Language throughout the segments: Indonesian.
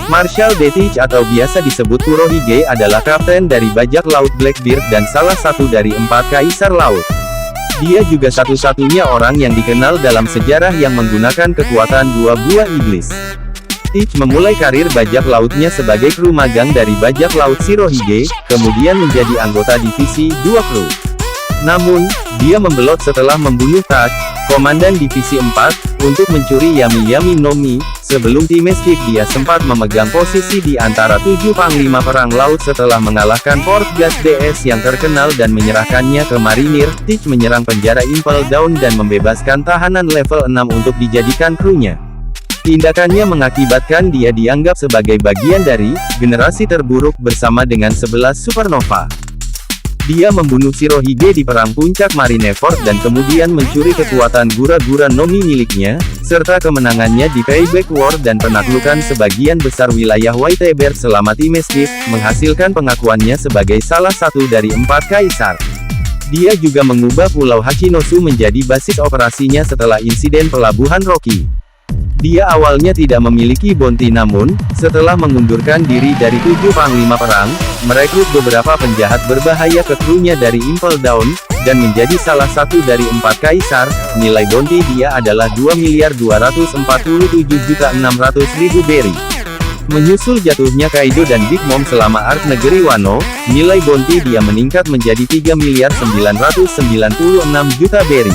Marshal D. Teach atau biasa disebut Kurohige adalah kapten dari bajak laut Blackbeard dan salah satu dari 4 kaisar laut. Dia juga satu-satunya orang yang dikenal dalam sejarah yang menggunakan kekuatan 2 buah iblis. Teach memulai karir bajak lautnya sebagai kru magang dari bajak laut Shirohige, kemudian menjadi anggota divisi 2 kru. Namun, dia membelot setelah membunuh Touch, komandan divisi 4, untuk mencuri Yami Yami no Mi. Sebelum tim Mesquite dia sempat memegang posisi di antara 7 panglima perang laut setelah mengalahkan Portgas DS yang terkenal dan menyerahkannya ke marinir. Teach menyerang penjara Impel Down dan membebaskan tahanan level 6 untuk dijadikan krunya. Tindakannya mengakibatkan dia dianggap sebagai bagian dari generasi terburuk bersama dengan 11 supernova. Dia membunuh Shirohige di perang puncak Marineford dan kemudian mencuri kekuatan Gura-Gura no Mi miliknya, serta kemenangannya di Payback War dan penaklukan sebagian besar wilayah Whitebeard selama tim Mesquite, menghasilkan pengakuannya sebagai salah satu dari 4 kaisar. Dia juga mengubah Pulau Hachinosu menjadi basis operasinya setelah insiden Pelabuhan Rocky. Dia awalnya tidak memiliki bounty namun, setelah mengundurkan diri dari 7 panglima perang, merekrut beberapa penjahat berbahaya ke krunya dari Impel Down, dan menjadi salah satu dari 4 kaisar. Nilai bounty dia adalah 2.247.600.000 berry. Menyusul jatuhnya Kaido dan Big Mom selama arc Negeri Wano, nilai bounty dia meningkat menjadi 3.996.000.000 berry.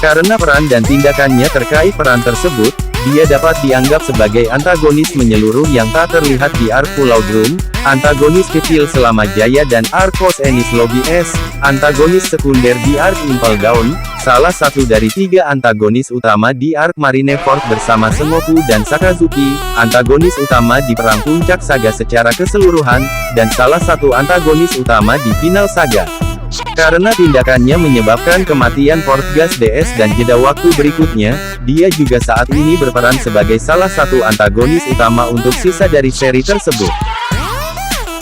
Karena peran dan tindakannya terkait peran tersebut, dia dapat dianggap sebagai antagonis menyeluruh yang tak terlihat di arc Pulau Drum, antagonis kecil selama Jaya dan arc Post Enies Lobby S, antagonis sekunder di arc Impel Down, salah satu dari 3 antagonis utama di arc Marineford bersama Sengoku dan Sakazuki, antagonis utama di Perang Puncak Saga secara keseluruhan, dan salah satu antagonis utama di Final Saga. Karena tindakannya menyebabkan kematian Portgas DS dan jeda waktu berikutnya, dia juga saat ini berperan sebagai salah satu antagonis utama untuk sisa dari seri tersebut.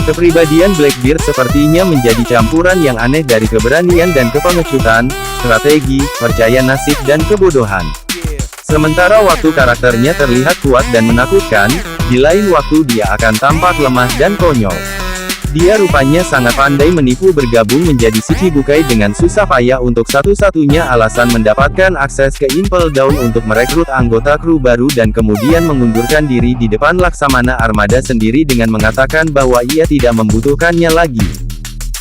Kepribadian Blackbeard sepertinya menjadi campuran yang aneh dari keberanian dan kepengecutan, strategi, percaya nasib dan kebodohan. Sementara waktu karakternya terlihat kuat dan menakutkan, di lain waktu dia akan tampak lemah dan konyol. Dia rupanya sangat pandai menipu bergabung menjadi Shichibukai dengan susah payah untuk satu-satunya alasan mendapatkan akses ke Impel Down untuk merekrut anggota kru baru dan kemudian mengundurkan diri di depan Laksamana Armada sendiri dengan mengatakan bahwa ia tidak membutuhkannya lagi.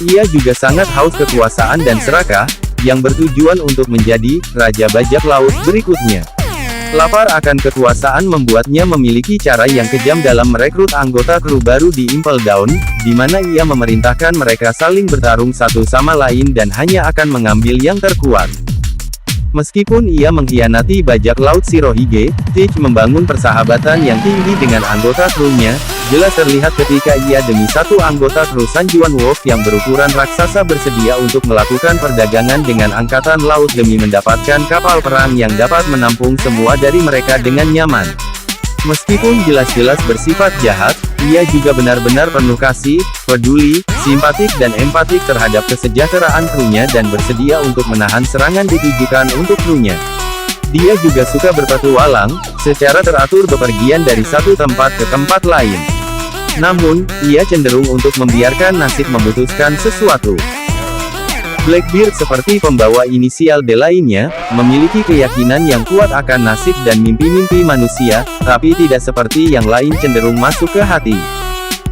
Ia juga sangat haus kekuasaan dan serakah, yang bertujuan untuk menjadi Raja Bajak Laut berikutnya. Lapar akan kekuasaan membuatnya memiliki cara yang kejam dalam merekrut anggota kru baru di Impel Down, di mana ia memerintahkan mereka saling bertarung satu sama lain dan hanya akan mengambil yang terkuat. Meskipun ia mengkhianati bajak laut Shirohige, Teach membangun persahabatan yang tinggi dengan anggota krunya, jelas terlihat ketika ia demi satu anggota kru Sanjuan Wolf yang berukuran raksasa bersedia untuk melakukan perdagangan dengan angkatan laut demi mendapatkan kapal perang yang dapat menampung semua dari mereka dengan nyaman. Meskipun jelas-jelas bersifat jahat, ia juga benar-benar penuh kasih, peduli, simpatik dan empatik terhadap kesejahteraan krunya dan bersedia untuk menahan serangan ditujukan untuk krunya. Dia juga suka berpetualang, secara teratur bepergian dari satu tempat ke tempat lain. Namun, ia cenderung untuk membiarkan nasib memutuskan sesuatu. Blackbeard seperti pembawa inisial D lainnya, memiliki keyakinan yang kuat akan nasib dan mimpi-mimpi manusia, tapi tidak seperti yang lain cenderung masuk ke hati.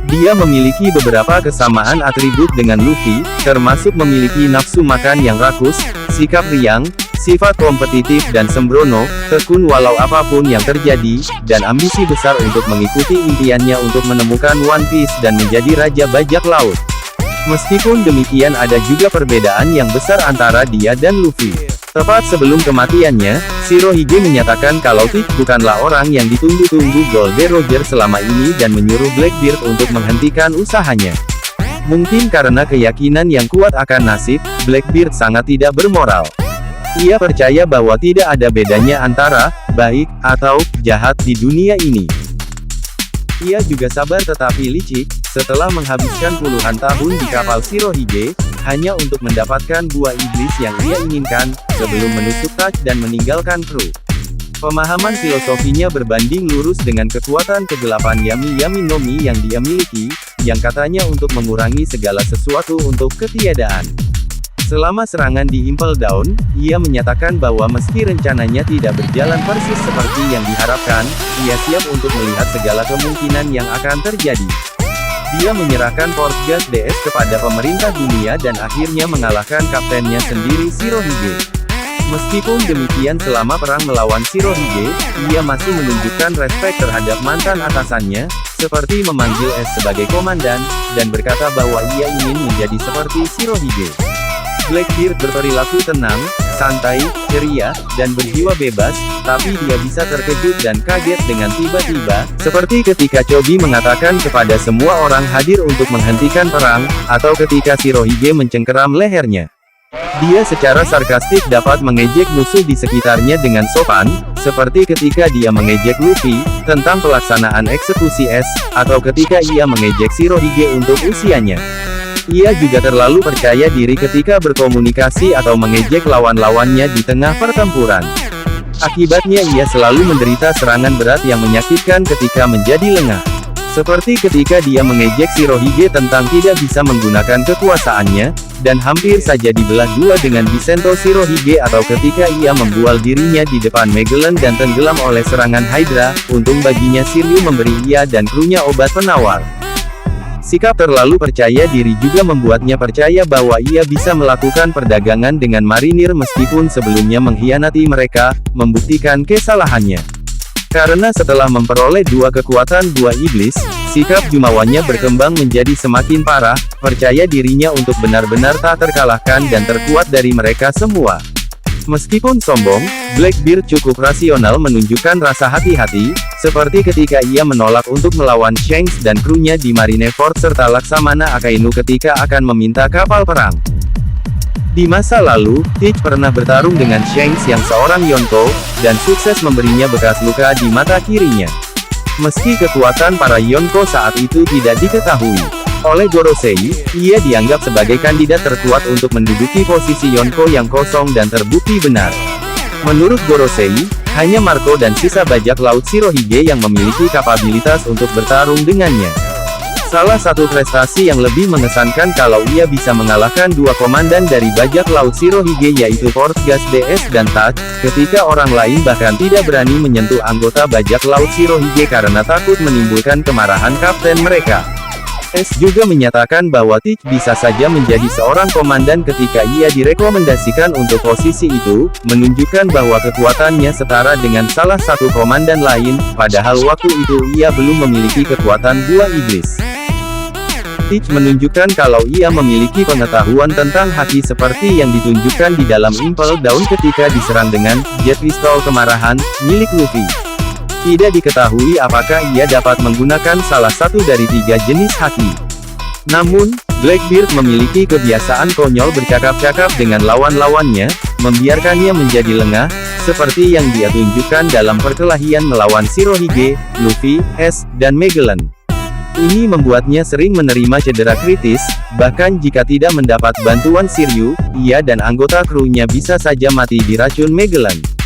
Dia memiliki beberapa kesamaan atribut dengan Luffy, termasuk memiliki nafsu makan yang rakus, sikap riang, sifat kompetitif dan sembrono, tekun walau apapun yang terjadi, dan ambisi besar untuk mengikuti impiannya untuk menemukan One Piece dan menjadi Raja Bajak Laut. Meskipun demikian ada juga perbedaan yang besar antara dia dan Luffy. Tepat sebelum kematiannya, Shirohige menyatakan kalau Teach bukanlah orang yang ditunggu-tunggu Gold Roger selama ini dan menyuruh Blackbeard untuk menghentikan usahanya. Mungkin karena keyakinan yang kuat akan nasib, Blackbeard sangat tidak bermoral. Ia percaya bahwa tidak ada bedanya antara baik atau jahat di dunia ini. Ia juga sabar tetapi licik, setelah menghabiskan puluhan tahun di kapal Shirohige, hanya untuk mendapatkan buah iblis yang ia inginkan, sebelum menusuk Touch dan meninggalkan kru. Pemahaman filosofinya berbanding lurus dengan kekuatan kegelapan Yami Yami no Mi yang dia miliki, yang katanya untuk mengurangi segala sesuatu untuk ketiadaan. Selama serangan di Impel Down, ia menyatakan bahwa meski rencananya tidak berjalan persis seperti yang diharapkan, ia siap untuk melihat segala kemungkinan yang akan terjadi. Dia menyerahkan Portgas DS kepada pemerintah dunia dan akhirnya mengalahkan kaptennya sendiri Shirohige. Meskipun demikian selama perang melawan Shirohige, ia masih menunjukkan respek terhadap mantan atasannya, seperti memanggil S sebagai komandan, dan berkata bahwa ia ingin menjadi seperti Shirohige. Blackbeard berperilaku tenang, santai, ceria, dan berjiwa bebas, tapi dia bisa terkejut dan kaget dengan tiba-tiba, seperti ketika Chobi mengatakan kepada semua orang hadir untuk menghentikan perang, atau ketika Shirohige mencengkeram lehernya. Dia secara sarkastik dapat mengejek musuh di sekitarnya dengan sopan, seperti ketika dia mengejek Luffy, tentang pelaksanaan eksekusi S, atau ketika ia mengejek Shirohige untuk usianya. Ia juga terlalu percaya diri ketika berkomunikasi atau mengejek lawan-lawannya di tengah pertempuran. Akibatnya ia selalu menderita serangan berat yang menyakitkan ketika menjadi lengah. Seperti ketika dia mengejek Shirohige tentang tidak bisa menggunakan kekuasaannya, dan hampir saja dibelah dua dengan Bisento Shirohige atau ketika ia membual dirinya di depan Magellan dan tenggelam oleh serangan Hydra, untung baginya Shiryu memberi ia dan krunya obat penawar. Sikap terlalu percaya diri juga membuatnya percaya bahwa ia bisa melakukan perdagangan dengan marinir meskipun sebelumnya mengkhianati mereka, membuktikan kesalahannya. Karena setelah memperoleh dua kekuatan buah iblis, sikap jumawannya berkembang menjadi semakin parah, percaya dirinya untuk benar-benar tak terkalahkan dan terkuat dari mereka semua. Meskipun sombong, Blackbeard cukup rasional menunjukkan rasa hati-hati, seperti ketika ia menolak untuk melawan Shanks dan krunya di Marineford serta Laksamana Akainu ketika akan meminta kapal perang. Di masa lalu, Teach pernah bertarung dengan Shanks yang seorang Yonko, dan sukses memberinya bekas luka di mata kirinya. Meski kekuatan para Yonko saat itu tidak diketahui oleh Gorosei, ia dianggap sebagai kandidat terkuat untuk menduduki posisi Yonko yang kosong dan terbukti benar. Menurut Gorosei, hanya Marco dan sisa bajak laut Shirohige yang memiliki kapabilitas untuk bertarung dengannya. Salah satu prestasi yang lebih mengesankan kalau ia bisa mengalahkan dua komandan dari bajak laut Shirohige yaitu Portgas DS dan Touch, ketika orang lain bahkan tidak berani menyentuh anggota bajak laut Shirohige karena takut menimbulkan kemarahan kapten mereka. S juga menyatakan bahwa Teach bisa saja menjadi seorang komandan ketika ia direkomendasikan untuk posisi itu, menunjukkan bahwa kekuatannya setara dengan salah satu komandan lain, padahal waktu itu ia belum memiliki kekuatan buah iblis. Teach menunjukkan kalau ia memiliki pengetahuan tentang hati seperti yang ditunjukkan di dalam Impel Down ketika diserang dengan Jet Pistol Kemarahan, milik Luffy. Tidak diketahui apakah ia dapat menggunakan salah satu dari tiga jenis haki. Namun, Blackbeard memiliki kebiasaan konyol bercakap-cakap dengan lawan-lawannya, membiarkannya menjadi lengah, seperti yang dia tunjukkan dalam perkelahian melawan Shirohige, Luffy, S, dan Magellan. Ini membuatnya sering menerima cedera kritis, bahkan jika tidak mendapat bantuan Shiryu, ia dan anggota krunya bisa saja mati diracun Magellan.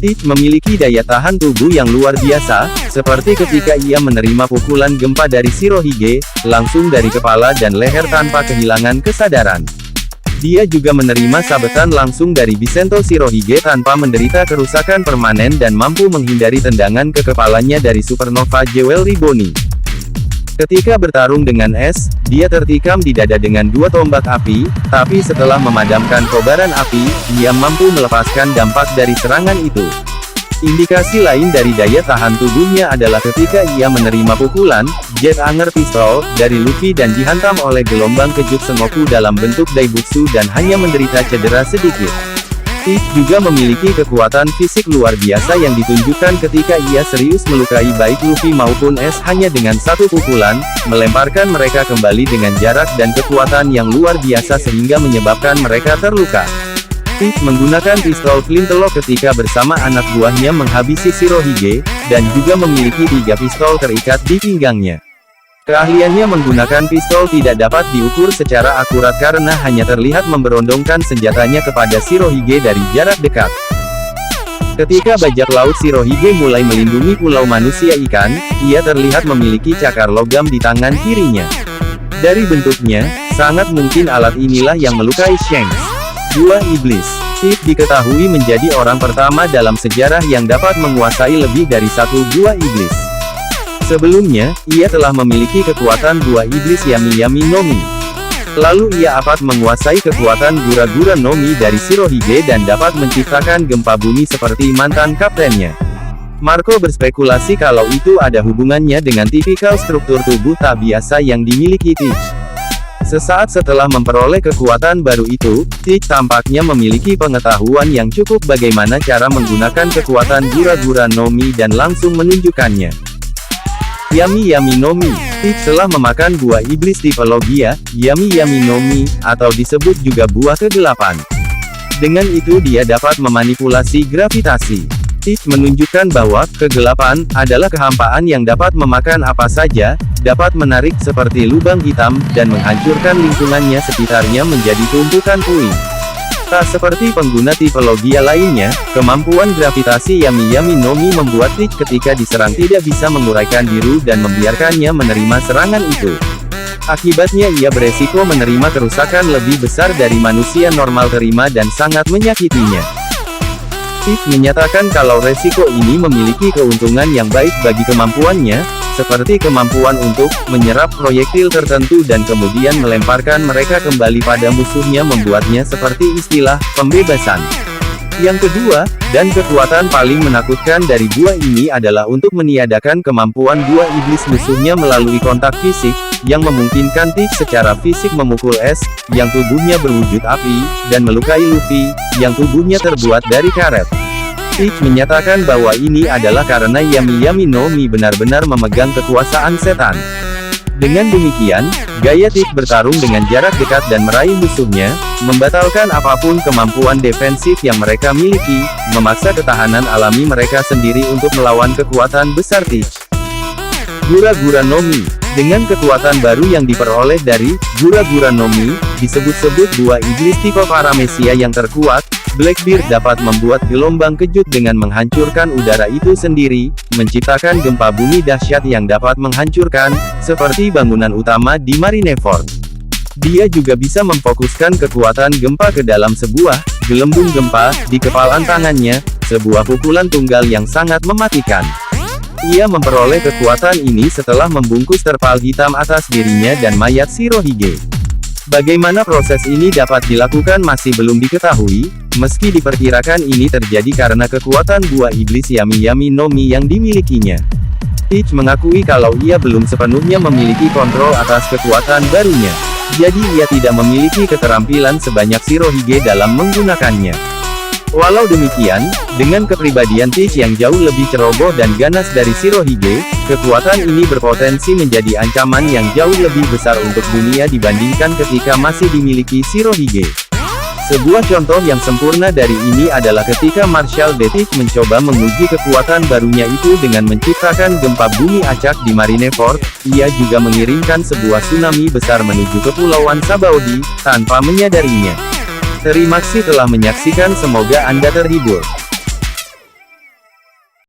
Teach memiliki daya tahan tubuh yang luar biasa, seperti ketika ia menerima pukulan gempa dari Shirohige, langsung dari kepala dan leher tanpa kehilangan kesadaran. Dia juga menerima sabetan langsung dari Bisento Shirohige tanpa menderita kerusakan permanen dan mampu menghindari tendangan ke kepalanya dari Supernova Jewel Riboni. Ketika bertarung dengan S, dia tertikam di dada dengan dua tombak api, tapi setelah memadamkan kobaran api, ia mampu melepaskan dampak dari serangan itu. Indikasi lain dari daya tahan tubuhnya adalah ketika ia menerima pukulan, Jet Anger Pistol, dari Luffy dan dihantam oleh gelombang kejut Sengoku dalam bentuk Daibutsu dan hanya menderita cedera sedikit. Teach juga memiliki kekuatan fisik luar biasa yang ditunjukkan ketika ia serius melukai baik Luffy maupun S hanya dengan satu pukulan, melemparkan mereka kembali dengan jarak dan kekuatan yang luar biasa sehingga menyebabkan mereka terluka. Teach menggunakan pistol flintlock ketika bersama anak buahnya menghabisi Shirohige, dan juga memiliki 3 pistol terikat di pinggangnya. Keahliannya menggunakan pistol tidak dapat diukur secara akurat karena hanya terlihat memberondongkan senjatanya kepada Shirohige dari jarak dekat. Ketika bajak laut Shirohige mulai melindungi pulau manusia ikan, ia terlihat memiliki cakar logam di tangan kirinya. Dari bentuknya, sangat mungkin alat inilah yang melukai Shanks. Gua Iblis. Tip diketahui menjadi orang pertama dalam sejarah yang dapat menguasai lebih dari satu gua iblis. Sebelumnya, ia telah memiliki kekuatan gua iblis Yami Yami no Mi. Lalu ia dapat menguasai kekuatan Gura-Gura no Mi dari Shirohige dan dapat menciptakan gempa bumi seperti mantan kaptennya. Marco berspekulasi kalau itu ada hubungannya dengan tipikal struktur tubuh tak biasa yang dimiliki Teach. Sesaat setelah memperoleh kekuatan baru itu, Teach tampaknya memiliki pengetahuan yang cukup bagaimana cara menggunakan kekuatan Gura-Gura no Mi dan langsung menunjukkannya. Yami Yami no Mi. Teach telah memakan buah iblis tipe Logia, Yami Yami no Mi, atau disebut juga buah ke-8. Dengan itu dia dapat memanipulasi gravitasi. Teach menunjukkan bahwa kegelapan adalah kehampaan yang dapat memakan apa saja, dapat menarik seperti lubang hitam, dan menghancurkan lingkungannya sekitarnya menjadi tumpukan puing. Tak seperti pengguna tipe Logia lainnya, kemampuan gravitasi Yami Yami no Mi membuat Teach ketika diserang tidak bisa menguraikan diri dan membiarkannya menerima serangan itu. Akibatnya ia beresiko menerima kerusakan lebih besar dari manusia normal terima dan sangat menyakitinya. Teach menyatakan kalau resiko ini memiliki keuntungan yang baik bagi kemampuannya, seperti kemampuan untuk menyerap proyektil tertentu dan kemudian melemparkan mereka kembali pada musuhnya membuatnya seperti istilah pembebasan. Yang kedua, dan kekuatan paling menakutkan dari buah ini adalah untuk meniadakan kemampuan buah iblis musuhnya melalui kontak fisik, yang memungkinkan Teach secara fisik memukul es, yang tubuhnya berwujud api, dan melukai Luffy, yang tubuhnya terbuat dari karet. Teach menyatakan bahwa ini adalah karena Yami Yami no Mi benar-benar memegang kekuasaan setan. Dengan demikian, gaya Teach bertarung dengan jarak dekat dan meraih musuhnya, membatalkan apapun kemampuan defensif yang mereka miliki, memaksa ketahanan alami mereka sendiri untuk melawan kekuatan besar Teach. Gura-Gura no Mi. Dengan kekuatan baru yang diperoleh dari Gura-Gura no Mi, disebut-sebut buah iblis tipe Paramecia yang terkuat, Blackbeard dapat membuat gelombang kejut dengan menghancurkan udara itu sendiri, menciptakan gempa bumi dahsyat yang dapat menghancurkan, seperti bangunan utama di Marineford. Dia juga bisa memfokuskan kekuatan gempa ke dalam sebuah gelembung gempa di kepalan tangannya, sebuah pukulan tunggal yang sangat mematikan. Ia memperoleh kekuatan ini setelah membungkus terpal hitam atas dirinya dan mayat Shirohige. Bagaimana proses ini dapat dilakukan masih belum diketahui, meski diperkirakan ini terjadi karena kekuatan buah iblis Yami Yami no Mi yang dimilikinya. Teach mengakui kalau ia belum sepenuhnya memiliki kontrol atas kekuatan barunya. Jadi ia tidak memiliki keterampilan sebanyak Shirohige dalam menggunakannya. Walau demikian, dengan kepribadian Teach yang jauh lebih ceroboh dan ganas dari Shirohige, kekuatan ini berpotensi menjadi ancaman yang jauh lebih besar untuk dunia dibandingkan ketika masih dimiliki Shirohige. Sebuah contoh yang sempurna dari ini adalah ketika Marshal de Teach mencoba menguji kekuatan barunya itu dengan menciptakan gempa bumi acak di Marineford, ia juga mengirimkan sebuah tsunami besar menuju kepulauan Sabaody, tanpa menyadarinya. Terima kasih telah menyaksikan, semoga Anda terhibur.